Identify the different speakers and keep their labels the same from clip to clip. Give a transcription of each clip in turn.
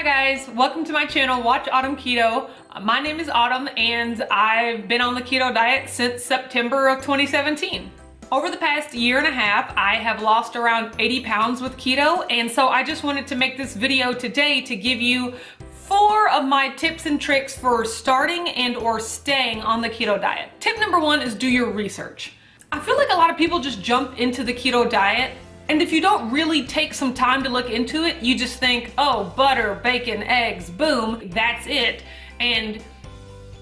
Speaker 1: guys, welcome to my channel, Watch Autumn Keto. My name is Autumn and I've been on the keto diet since September of 2017. Over the past year and a half, I have lost around 80 pounds with keto, and so I just wanted to make this video today to give you 4 of my tips and tricks for starting and or staying on the keto diet. Tip number 1 is do your research. I feel like a lot of people just jump into the keto diet, and if you don't really take some time to look into it, you just think, oh, butter, bacon, eggs, boom, that's it. And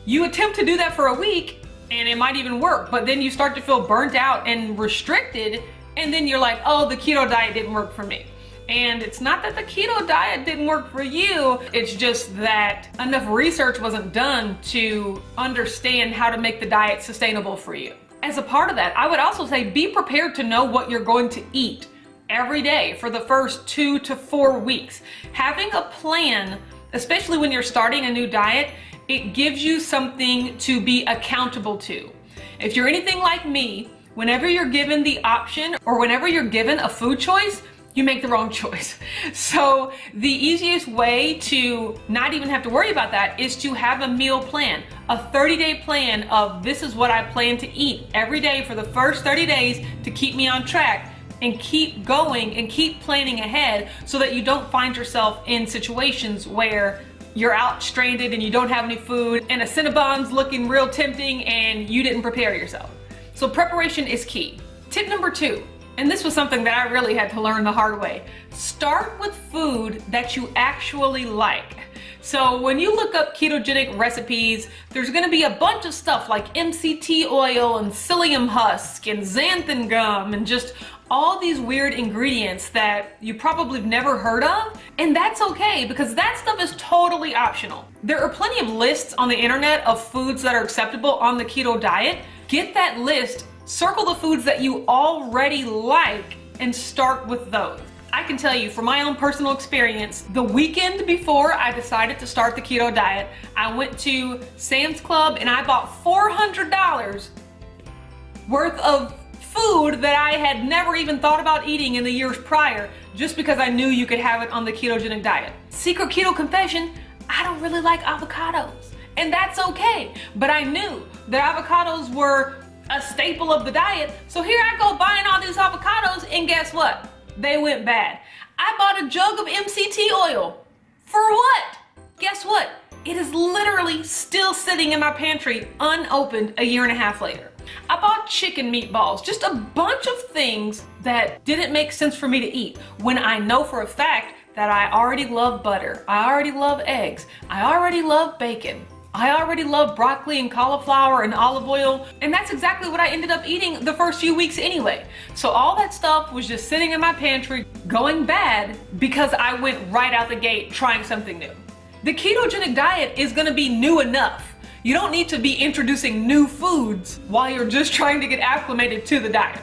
Speaker 1: you attempt to do that for a week and it might even work, but then you start to feel burnt out and restricted, and then you're like, oh, the keto diet didn't work for me. And it's not that the keto diet didn't work for you, it's just that enough research wasn't done to understand how to make the diet sustainable for you. As a part of that, I would also say be prepared to know what you're going to eat every day for the first 2 to 4 weeks. Having a plan, especially when you're starting a new diet, it gives you something to be accountable to. If you're anything like me, whenever you're given the option or whenever you're given a food choice, you make the wrong choice. So the easiest way to not even have to worry about that is to have a meal plan, a 30-day plan of this is what I plan to eat every day for the first 30 days to keep me on track, and keep going and keep planning ahead so that you don't find yourself in situations where you're out stranded and you don't have any food and a Cinnabon's looking real tempting and you didn't prepare yourself. So preparation is key. Tip number 2, and this was something that I really had to learn the hard way. Start with food that you actually like. So when you look up ketogenic recipes, there's gonna be a bunch of stuff like MCT oil and psyllium husk and xanthan gum and just all these weird ingredients that you probably have never heard of, and that's okay because that stuff is totally optional. There are plenty of lists on the internet of foods that are acceptable on the keto diet. Get that list, circle the foods that you already like, and start with those. I can tell you from my own personal experience, the weekend before I decided to start the keto diet, I went to Sam's Club and I bought $400 worth of food that I had never even thought about eating in the years prior, just because I knew you could have it on the ketogenic diet. Secret keto confession, I don't really like avocados, and that's okay, but I knew that avocados were a staple of the diet, so here I go buying all these avocados, and guess what? They went bad. I bought a jug of MCT oil. For what? Guess what? It is literally still sitting in my pantry unopened a year and a half later. I bought chicken meatballs, just a bunch of things that didn't make sense for me to eat when I know for a fact that I already love butter, I already love eggs, I already love bacon, I already love broccoli and cauliflower and olive oil, and that's exactly what I ended up eating the first few weeks anyway. So all that stuff was just sitting in my pantry going bad because I went right out the gate trying something new. The ketogenic diet is gonna be new enough. You don't need to be introducing new foods while you're just trying to get acclimated to the diet.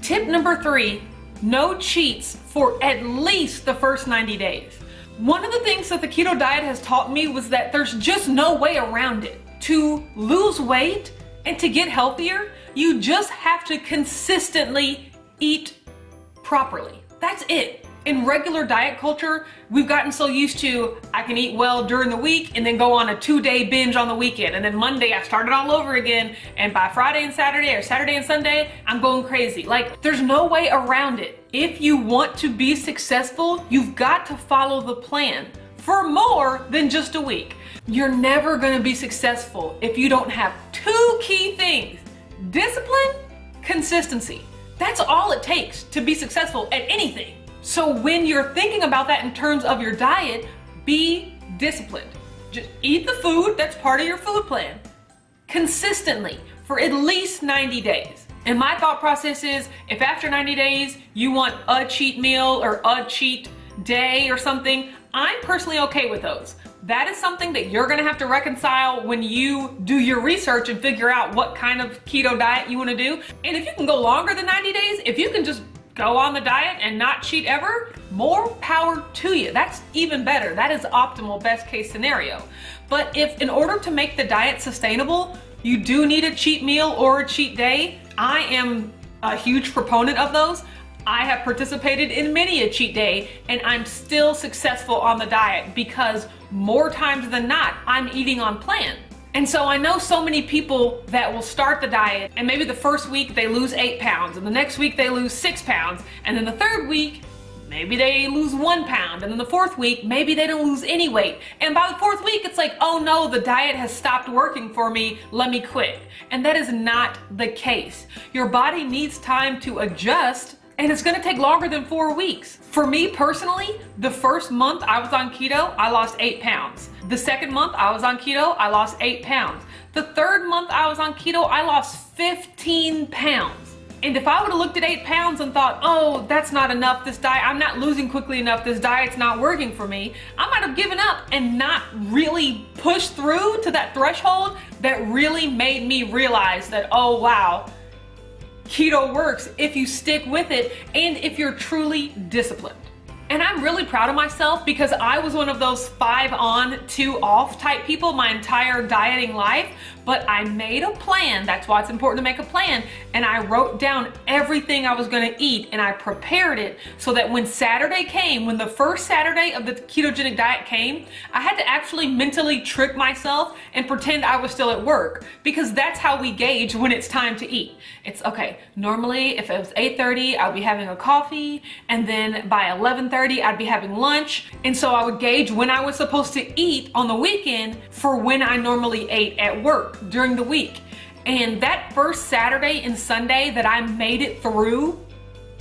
Speaker 1: Tip number 3, no cheats for at least the first 90 days. One of the things that the keto diet has taught me was that there's just no way around it. To lose weight and to get healthier, you just have to consistently eat properly. That's it. In regular diet culture, we've gotten so used to, I can eat well during the week and then go on a 2-day binge on the weekend. And then Monday I start it all over again. And by Friday and Saturday or Saturday and Sunday, I'm going crazy. Like, there's no way around it. If you want to be successful, you've got to follow the plan for more than just a week. You're never gonna be successful if you don't have 2 key things: discipline, consistency. That's all it takes to be successful at anything. So when you're thinking about that in terms of your diet, be disciplined. Just eat the food that's part of your food plan consistently for at least 90 days. And my thought process is, if after 90 days you want a cheat meal or a cheat day or something, I'm personally okay with those. That is something that you're gonna have to reconcile when you do your research and figure out what kind of keto diet you wanna do. And if you can go longer than 90 days, if you can just go on the diet and not cheat ever, more power to you. That's even better. That is optimal, best case scenario. But if in order to make the diet sustainable, you do need a cheat meal or a cheat day, I am a huge proponent of those. I have participated in many a cheat day, and I'm still successful on the diet because more times than not, I'm eating on plan. And so I know so many people that will start the diet, and maybe the first week they lose 8 pounds, and the next week they lose 6 pounds, and then the third week, maybe they lose 1 pound, and then the fourth week, maybe they don't lose any weight. And by the fourth week, it's like, oh no, the diet has stopped working for me, let me quit. And that is not the case. Your body needs time to adjust, and it's gonna take longer than 4 weeks. For me personally, the first month I was on keto, I lost 8 pounds. The second month I was on keto, I lost 8 pounds. The third month I was on keto, I lost 15 pounds. And if I would have looked at 8 pounds and thought, oh, that's not enough, this diet, I'm not losing quickly enough, this diet's not working for me, I might have given up and not really pushed through to that threshold that really made me realize that, oh wow, keto works if you stick with it and if you're truly disciplined. And I'm really proud of myself because I was one of those 5 on, 2 off type people my entire dieting life, but I made a plan. That's why it's important to make a plan. And I wrote down everything I was gonna eat and I prepared it so that when Saturday came, when the first Saturday of the ketogenic diet came, I had to actually mentally trick myself and pretend I was still at work, because that's how we gauge when it's time to eat. It's okay, normally if it was 8:30, I'd be having a coffee, and then by 11:30, I'd be having lunch. And so I would gauge when I was supposed to eat on the weekend for when I normally ate at work during the week. And that first Saturday and Sunday that I made it through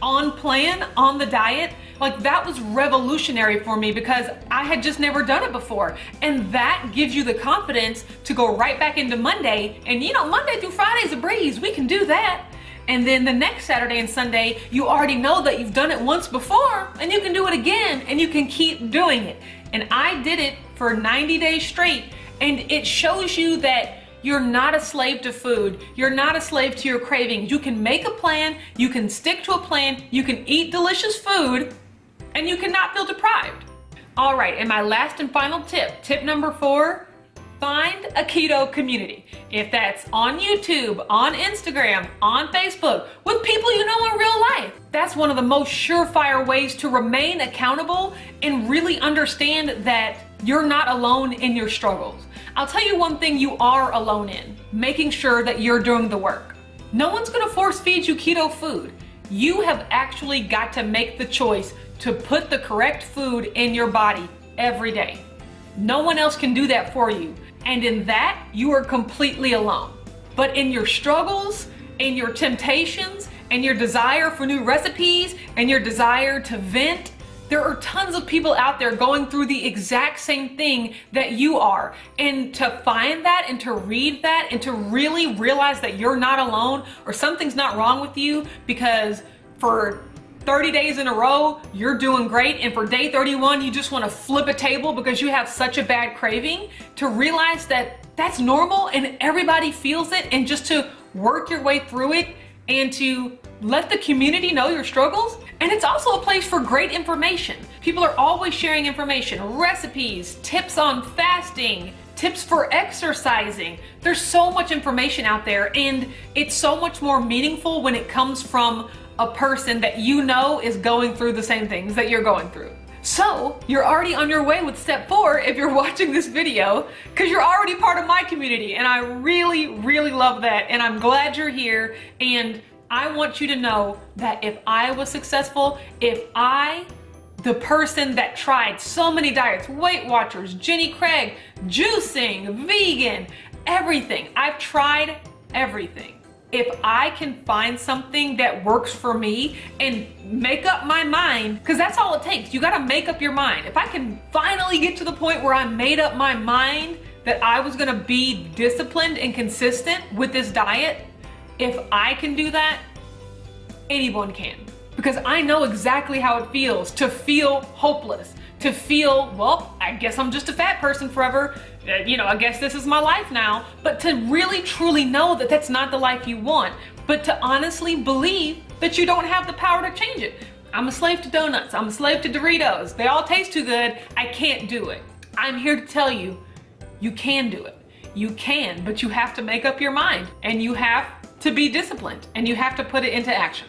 Speaker 1: on plan, on the diet, like that was revolutionary for me because I had just never done it before. And that gives you the confidence to go right back into Monday. And you know, Monday through Friday's a breeze, we can do that. And then the next Saturday and Sunday, you already know that you've done it once before and you can do it again and you can keep doing it. And I did it for 90 days straight, and it shows you that you're not a slave to food. You're not a slave to your cravings. You can make a plan, you can stick to a plan, you can eat delicious food, and you cannot feel deprived. All right, and my last and final tip number 4, find a keto community. If that's on YouTube, on Instagram, on Facebook, with people you know in real life. That's one of the most surefire ways to remain accountable and really understand that you're not alone in your struggles. I'll tell you one thing you are alone in, making sure that you're doing the work. No one's gonna force feed you keto food. You have actually got to make the choice to put the correct food in your body every day. No one else can do that for you. And in that, you are completely alone. But in your struggles, in your temptations, and your desire for new recipes, and your desire to vent, there are tons of people out there going through the exact same thing that you are. And to find that and to read that and to really realize that you're not alone or something's not wrong with you because for 30 days in a row, you're doing great, and for day 31, you just want to flip a table because you have such a bad craving, to realize that that's normal and everybody feels it, and just to work your way through it and to let the community know your struggles. And it's also a place for great information. People are always sharing information, recipes, tips on fasting, tips for exercising. There's so much information out there, and it's so much more meaningful when it comes from a person that you know is going through the same things that you're going through. So you're already on your way with step 4 if you're watching this video, because you're already part of my community, and I really, really love that, and I'm glad you're here. And I want you to know that if I was successful, if I, the person that tried so many diets, Weight Watchers, Jenny Craig, juicing, vegan, everything, I've tried everything. If I can find something that works for me and make up my mind, because that's all it takes. You gotta make up your mind. If I can finally get to the point where I made up my mind that I was gonna be disciplined and consistent with this diet, if I can do that, anyone can. Because I know exactly how it feels to feel hopeless, to feel, well, I guess I'm just a fat person forever. You know, I guess this is my life now. But to really truly know that that's not the life you want, but to honestly believe that you don't have the power to change it. I'm a slave to donuts. I'm a slave to Doritos. They all taste too good. I can't do it. I'm here to tell you, you can do it. You can, but you have to make up your mind, and you have to be disciplined, and you have to put it into action.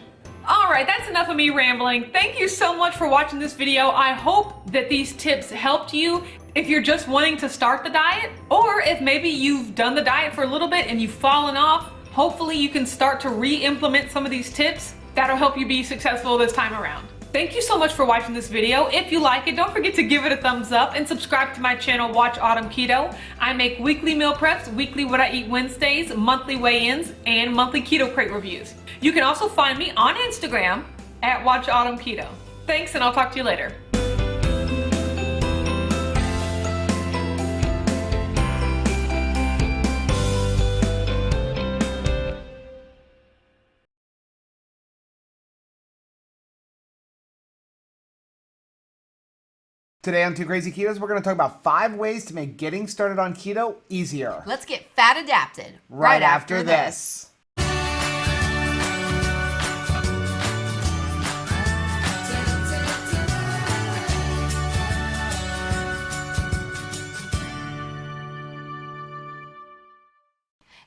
Speaker 1: Alright, that's enough of me rambling. Thank you so much for watching this video. I hope that these tips helped you if you're just wanting to start the diet, or if maybe you've done the diet for a little bit and you've fallen off. Hopefully you can start to re-implement some of these tips. That'll help you be successful this time around. Thank you so much for watching this video. If you like it, don't forget to give it a thumbs up and subscribe to my channel, Watch Autumn Keto. I make weekly meal preps, weekly What I Eat Wednesdays, monthly weigh-ins, and monthly keto crate reviews. You can also find me on Instagram at Watch Autumn Keto. Thanks, and I'll talk to you later.
Speaker 2: Today on Two Crazy Ketos, we're going to talk about 5 ways to make getting started on keto easier.
Speaker 3: Let's get fat adapted
Speaker 2: right after this.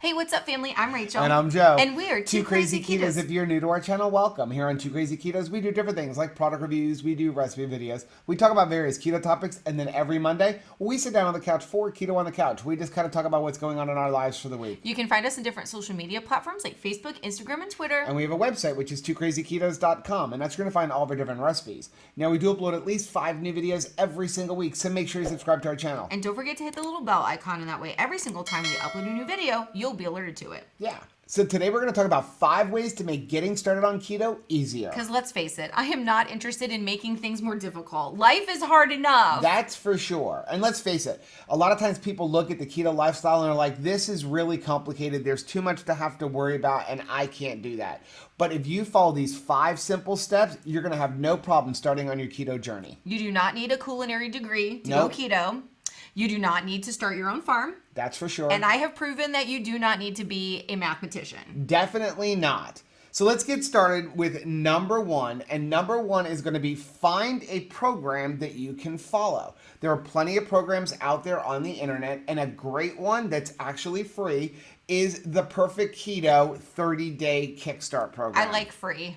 Speaker 3: Hey, what's up, family? I'm Rachel.
Speaker 2: And I'm Joe.
Speaker 3: And we are Two Crazy Ketos.
Speaker 2: If you're new to our channel, welcome. Here on Two Crazy Ketos, we do different things like product reviews, we do recipe videos, we talk about various keto topics, and then every Monday, we sit down on the couch for Keto on the Couch. We just kind of talk about what's going on in our lives for the week.
Speaker 3: You can find us in different social media platforms like Facebook, Instagram, and Twitter.
Speaker 2: And we have a website, which is twocrazyketos.com, and that's where you're going to find all of our different recipes. Now, we do upload at least 5 new videos every single week, so make sure you subscribe to our channel.
Speaker 3: And don't forget to hit the little bell icon, and that way every single time we upload a new video, you'll be alerted to it.
Speaker 2: Yeah. So today we're going to talk about 5 ways to make getting started on keto easier.
Speaker 3: Because let's face it, I am not interested in making things more difficult. Life is hard enough.
Speaker 2: That's for sure. And let's face it, a lot of times people look at the keto lifestyle and are like, this is really complicated. There's too much to have to worry about and I can't do that. But if you follow these 5 simple steps, you're going to have no problem starting on your keto journey.
Speaker 3: You do not need a culinary degree to
Speaker 2: Nope.
Speaker 3: go keto. You do not need to start your own farm.
Speaker 2: That's for sure.
Speaker 3: And I have proven that you do not need to be a mathematician.
Speaker 2: Definitely not. So let's get started with number 1. And number 1 is going to be find a program that you can follow. There are plenty of programs out there on the internet, and a great one that's actually free is the Perfect Keto 30-Day Kickstart program.
Speaker 3: I like free.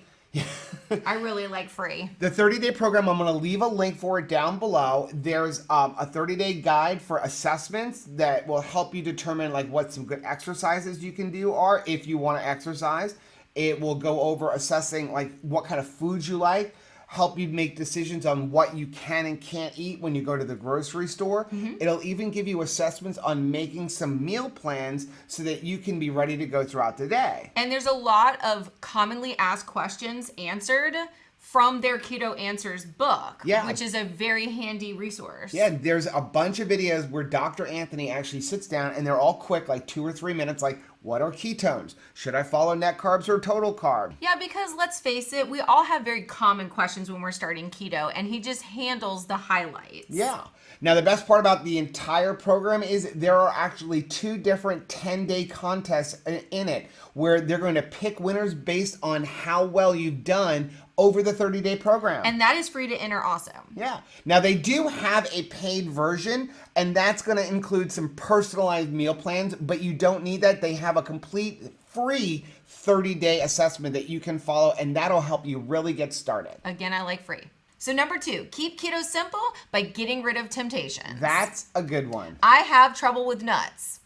Speaker 3: I really like free.
Speaker 2: The 30-day program, I'm going to leave a link for it down below. There's a 30-day guide for assessments that will help you determine like what some good exercises you can do are if you want to exercise. It will go over assessing like what kind of foods you like, help you make decisions on what you can and can't eat when you go to the grocery store. Mm-hmm. It'll even give you assessments on making some meal plans so that you can be ready to go throughout the day.
Speaker 3: And there's a lot of commonly asked questions answered from their Keto Answers book, which is a very handy resource.
Speaker 2: Yeah, there's a bunch of videos where Dr. Anthony actually sits down and they're all quick, like 2 or 3 minutes, like, what are ketones? Should I follow net carbs or total carb?
Speaker 3: Yeah, because let's face it, we all have very common questions when we're starting keto, and he just handles the highlights.
Speaker 2: Yeah. Now, the best part about the entire program is there are actually 2 different 10-day contests in it where they're going to pick winners based on how well you've done over the 30-day program.
Speaker 3: And that is free to enter also.
Speaker 2: Yeah. Now, they do have a paid version, and that's going to include some personalized meal plans, but you don't need that. They have a complete free 30-day assessment that you can follow, and that'll help you really get started.
Speaker 3: Again, I like free. So number 2, keep keto simple by getting rid of temptations.
Speaker 2: That's a good one.
Speaker 3: I have trouble with nuts.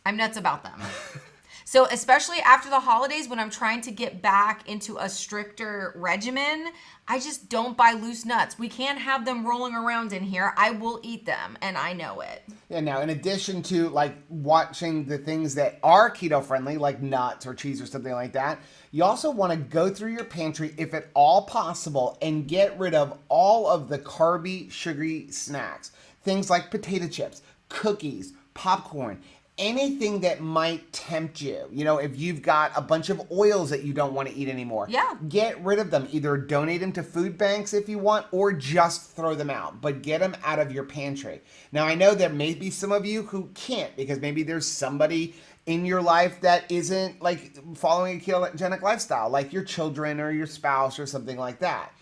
Speaker 3: I'm nuts about them. So especially after the holidays when I'm trying to get back into a stricter regimen, I just don't buy loose nuts. We can't have them rolling around in here. I will eat them, and I know it.
Speaker 2: Yeah, now in addition to like watching the things that are keto friendly, like nuts or cheese or something like that, you also want to go through your pantry, if at all possible, and get rid of all of the carby, sugary snacks. Things like potato chips, cookies, popcorn, anything that might tempt you. You know, if you've got a bunch of oils that you don't want to eat anymore, get rid of them. Either donate them to food banks if you want, or just throw them out, but get them out of your pantry. Now, I know there may be some of you who can't, because maybe there's somebody in your life that isn't like following a ketogenic lifestyle, like your children or your spouse or something like that.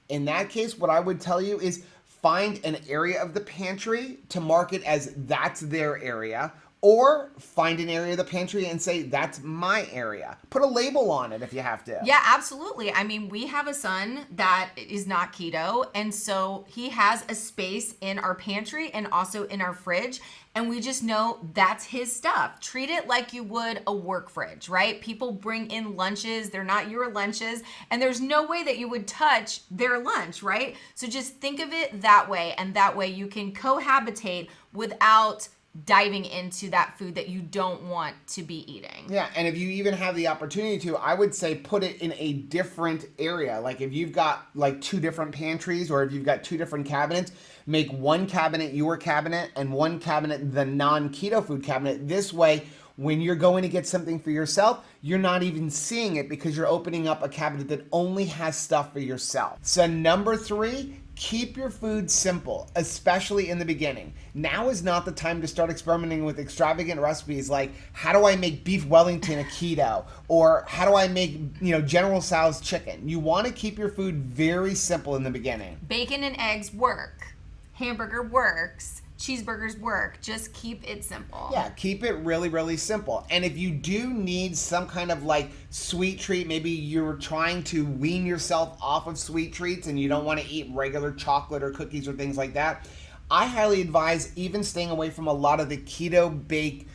Speaker 2: In that case, what I would tell you is find an area of the pantry to mark it as that's their area, Or find an area of the pantry and say, that's my area. Put a label on it if you have to.
Speaker 3: Yeah, absolutely. I mean, we have a son that is not keto, and so he has a space in our pantry and also in our fridge, and we just know that's his stuff. Treat it like you would a work fridge, right? People bring in lunches, they're not your lunches, and there's no way that you would touch their lunch, right? So just think of it that way, and that way you can cohabitate without diving into that food that you don't want to be eating.
Speaker 2: Yeah, and if you even have the opportunity to, I would say put it in a different area. Like if you've got like 2 different pantries or if you've got 2 different cabinets, make one cabinet your cabinet and one cabinet the non-keto food cabinet. This way, when you're going to get something for yourself, you're not even seeing it because you're opening up a cabinet that only has stuff for yourself. So number 3, keep your food simple, especially in the beginning. Now is not the time to start experimenting with extravagant recipes like how do I make beef Wellington a keto or how do I make, General Tso's chicken. You want to keep your food very simple in the beginning.
Speaker 3: Bacon and eggs work. Hamburger works. Cheeseburgers work. Just keep it simple.
Speaker 2: Yeah, keep it really, really simple. And if you do need some kind of like sweet treat, maybe you're trying to wean yourself off of sweet treats and you don't want to eat regular chocolate or cookies or things like that, I highly advise even staying away from a lot of the keto bake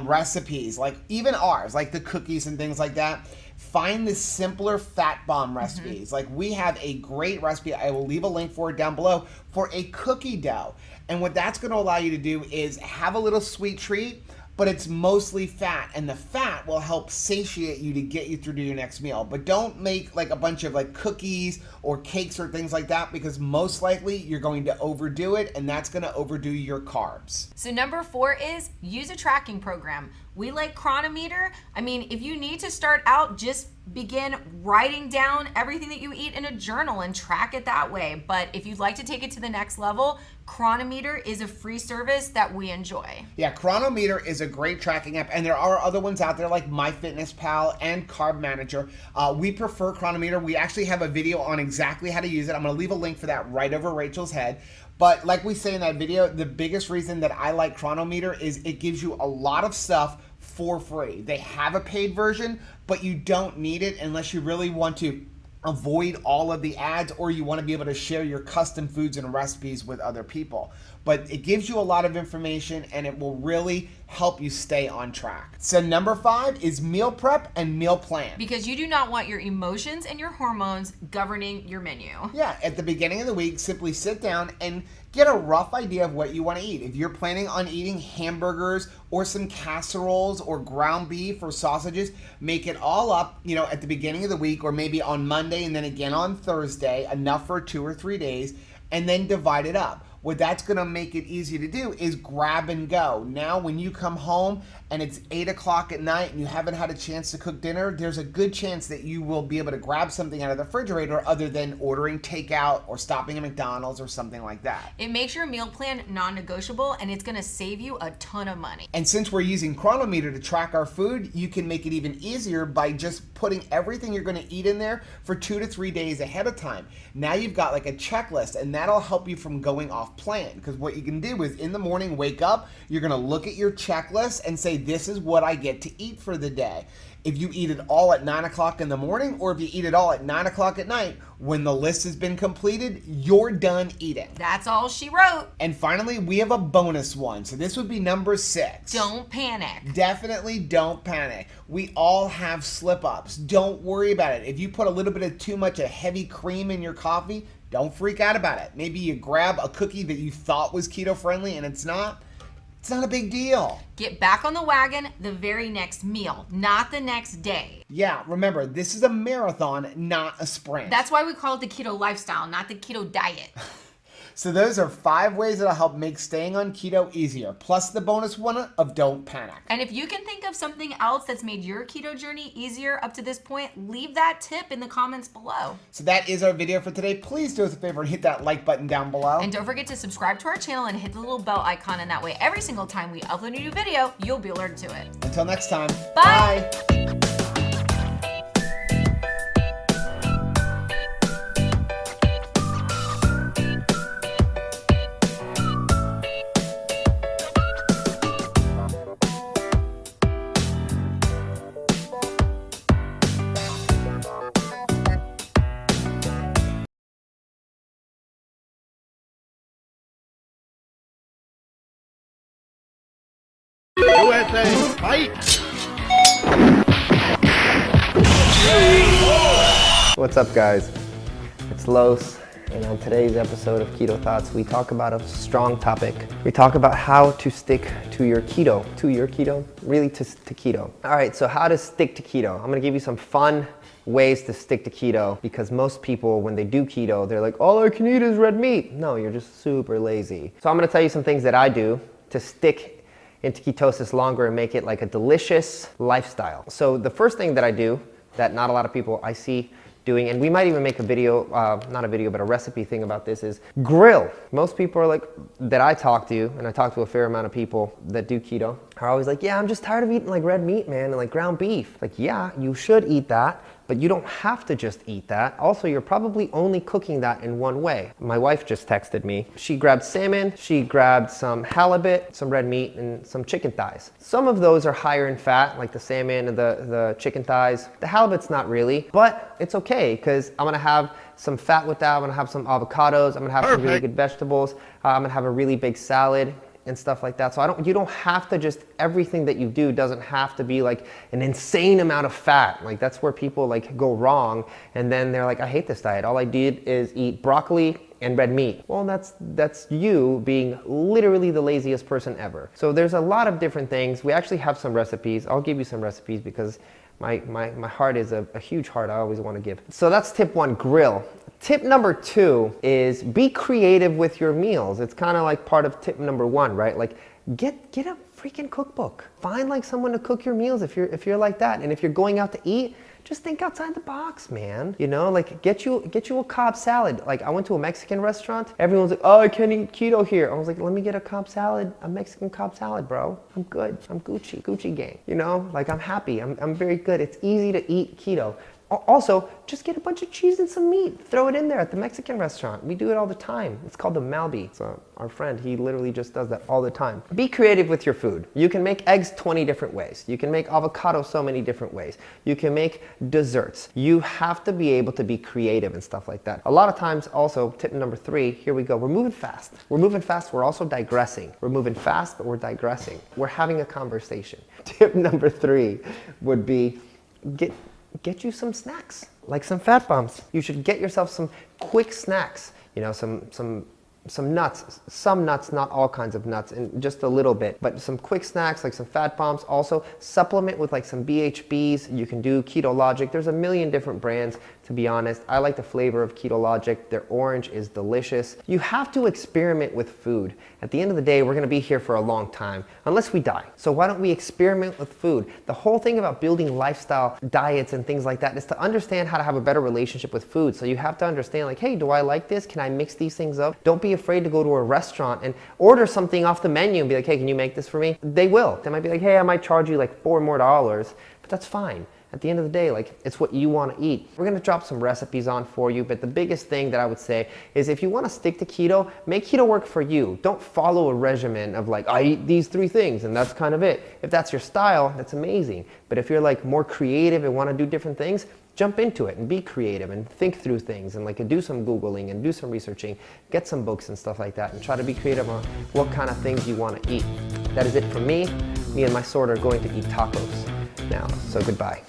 Speaker 2: recipes, like even ours, like the cookies and things like that. Find the simpler fat bomb recipes. Like we have a great recipe, I will leave a link for it down below, for a cookie dough. And what that's going to allow you to do is have a little sweet treat, but it's mostly fat, and the fat will help satiate you to get you through to your next meal. But don't make like a bunch of like cookies or cakes or things like that, because most likely you're going to overdo it, and that's going to overdo your carbs.
Speaker 3: So number 4 is use a tracking program. We like Chronometer. I mean, if you need to start out, just begin writing down everything that you eat in a journal and track it that way. But if you'd like to take it to the next level, Chronometer is a free service that we enjoy.
Speaker 2: Yeah, Chronometer is a great tracking app, and there are other ones out there like MyFitnessPal and Carb Manager. We prefer Chronometer. We actually have a video on exactly how to use it. I'm going to leave a link for that right over Rachel's head. But like we say in that video, the biggest reason that I like Chronometer is it gives you a lot of stuff for free. They have a paid version, but you don't need it unless you really want to avoid all of the ads or you want to be able to share your custom foods and recipes with other people. But it gives you a lot of information and it will really help you stay on track. So number 5 is meal prep and meal plan.
Speaker 3: Because you do not want your emotions and your hormones governing your menu.
Speaker 2: Yeah, at the beginning of the week, simply sit down and get a rough idea of what you want to eat. If you're planning on eating hamburgers or some casseroles or ground beef or sausages, make it all up, at the beginning of the week or maybe on Monday and then again on Thursday, enough for 2 or 3 days, and then divide it up. What that's going to make it easy to do is grab and go. Now, when you come home and it's 8 o'clock at night and you haven't had a chance to cook dinner, there's a good chance that you will be able to grab something out of the refrigerator other than ordering takeout or stopping at McDonald's or something like that.
Speaker 3: It makes your meal plan non-negotiable and it's going to save you a ton of money.
Speaker 2: And since we're using Chronometer to track our food, you can make it even easier by just putting everything you're going to eat in there for 2 to 3 days ahead of time. Now you've got like a checklist, and that'll help you from going off plan, because what you can do is in the morning, wake up, you're going to look at your checklist and say, this is what I get to eat for the day. If you eat it all at 9 o'clock in the morning, or if you eat it all at 9 o'clock at night, when the list has been completed, you're done eating.
Speaker 3: That's all she wrote.
Speaker 2: And finally, we have a bonus one. So this would be number 6.
Speaker 3: Don't panic.
Speaker 2: Definitely don't panic. We all have slip-ups. Don't worry about it. If you put a little bit of too much of heavy cream in your coffee, don't freak out about it. Maybe you grab a cookie that you thought was keto friendly and it's not. It's not a big deal.
Speaker 3: Get back on the wagon the very next meal, not the next day.
Speaker 2: Yeah, remember, this is a marathon, not a sprint.
Speaker 3: That's why we call it the keto lifestyle, not the keto diet.
Speaker 2: So those are 5 ways that'll help make staying on keto easier, plus the bonus one of don't panic.
Speaker 3: And if you can think of something else that's made your keto journey easier up to this point, leave that tip in the comments below.
Speaker 2: So that is our video for today. Please do us a favor and hit that like button down below.
Speaker 3: And don't forget to subscribe to our channel and hit the little bell icon, and that way every single time we upload a new video, you'll be alerted to it.
Speaker 2: Until next time,
Speaker 3: Bye.
Speaker 2: bye.
Speaker 4: What's up, guys? It's Los, and on today's episode of Keto Thoughts, we talk about a strong topic. We talk about how to stick to your keto. Really to keto. All right, so how to stick to keto. I'm gonna give you some fun ways to stick to keto, because most people, when they do keto, they're like, all I can eat is red meat. No, you're just super lazy. So I'm gonna tell you some things that I do to stick into ketosis longer and make it like a delicious lifestyle. So the first thing that I do that not a lot of people I see doing, and we might even make a video, not a video, but a recipe thing about this, is grill. Most people are like, that I talk to, and I talk to a fair amount of people that do keto, are always like, yeah, I'm just tired of eating like red meat, man, and like ground beef. Like, yeah, you should eat that, but you don't have to just eat that. Also, you're probably only cooking that in one way. My wife just texted me. She grabbed salmon, she grabbed some halibut, some red meat, and some chicken thighs. Some of those are higher in fat, like the salmon and the chicken thighs. The halibut's not really, but it's okay, because I'm gonna have some fat with that. I'm gonna have some avocados. I'm gonna have some really good vegetables. I'm gonna have a really big salad and stuff like that. So you don't have to just, everything that you do doesn't have to be like an insane amount of fat. Like, that's where people like go wrong, and then they're like, I hate this diet. All I did is eat broccoli and red meat. Well, that's you being literally the laziest person ever. So there's a lot of different things. We actually have some recipes. I'll give you some recipes because my heart is a huge heart I always want to give. So that's tip one, grill. Tip number two is be creative with your meals. It's kind of like part of tip number one, right? Like, get a freaking cookbook. Find like someone to cook your meals if you're like that. And if you're going out to eat, just think outside the box, man. You know, like get you a Cobb salad. Like, I went to a Mexican restaurant. Everyone's like, oh, I can't eat keto here. I was like, let me get a Cobb salad, a Mexican Cobb salad, bro. I'm good. I'm Gucci gang. You know, like, I'm happy. I'm very good. It's easy to eat keto. Also, just get a bunch of cheese and some meat. Throw it in there at the Mexican restaurant. We do it all the time. It's called the Malby. So our friend, he literally just does that all the time. Be creative with your food. You can make eggs 20 different ways. You can make avocado so many different ways. You can make desserts. You have to be able to be creative and stuff like that. A lot of times also, tip number three, here we go. We're moving fast. We're moving fast. We're also digressing. We're moving fast, but we're digressing. We're having a conversation. Tip number three would be get you some snacks, like some fat bombs. You should get yourself some quick snacks, you know, some nuts, not all kinds of nuts, and just a little bit, but some quick snacks, like some fat bombs. Also supplement with like some BHBs. You can do Keto Logic. There's a million different brands, to be honest. I like the flavor of Keto Logic. Their orange is delicious. You have to experiment with food. At the end of the day, we're gonna be here for a long time, unless we die. So why don't we experiment with food? The whole thing about building lifestyle diets and things like that is to understand how to have a better relationship with food. So you have to understand, like, hey, do I like this? Can I mix these things up? Don't be afraid to go to a restaurant and order something off the menu and be like, hey, can you make this for me? They will. They might be like, hey, I might charge you like $4 more, but that's fine. At the end of the day, like, it's what you want to eat. We're gonna drop some recipes on for you, but the biggest thing that I would say is, if you want to stick to keto, make keto work for you. Don't follow a regimen of like, I eat these 3 things and that's kind of it. If that's your style, that's amazing. But if you're like more creative and want to do different things, jump into it and be creative and think through things and like do some Googling and do some researching, get some books and stuff like that, and try to be creative on what kind of things you want to eat. That is it from me. Me and my sword are going to eat tacos now, so goodbye.